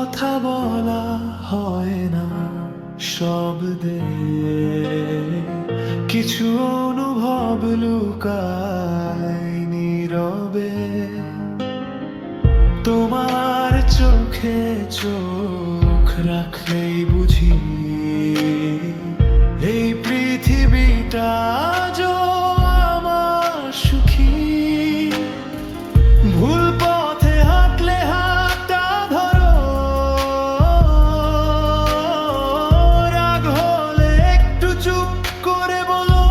কথা বলা হয় না শব্দে, কিছু অনুভব লুকায় নীরবে। তোমার চোখে চোখ রাখলেই বুঝি এই পৃথিবীটা আজও আমার সুখী। ভুল পথে হাঁটলে হাতটা ধরো, রাগ হলে একটু চুপ করে বলো।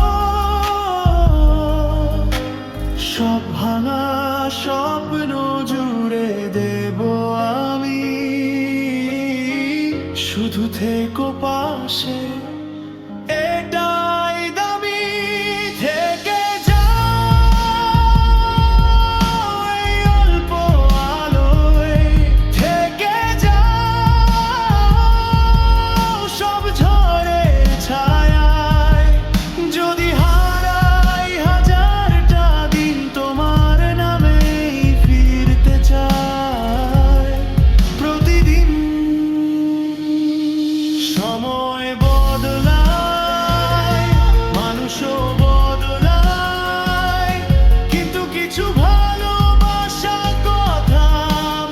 সব ভাঙা স্বপ্ন জুড়ে দেব আমি, শুধু থেকো পাশে, এটাই দামি। থেকে যাও এই অল্প আলোয়, থেকে যাও সব ঝড়ের ছায়ায়। যদি হারাই হাজারটা দিন, তোমার নামেই ফিরতে চাই প্রতিদিন। সময় বদলায়, মানুষও বদলায়, কিন্তু কিছু ভালোবাসা কথা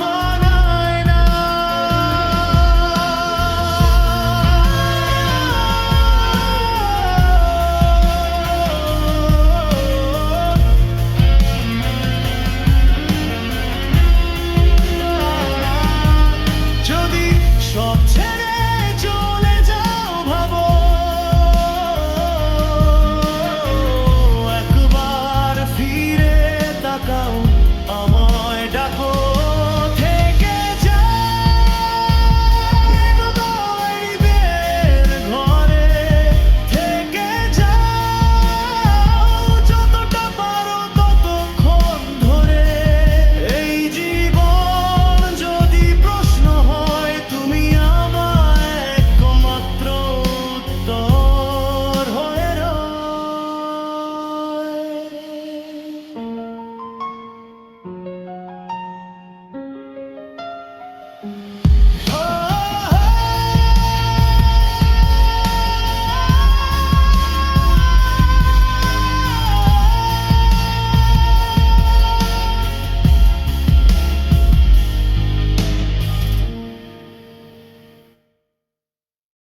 মানায় না। যদি সব ছেড়ে চলে যাও, ভাবো একবার ফিরে তাকাও, আমায় ডাকো। থেকে যাও গল্পের ঘরে, থেকে যাও যতটা পারো ততক্ষণ ধরে। এই জীবন যদি প্রশ্ন হয়, তুমি আমার একমাত্র উত্তর হয়ে রয়।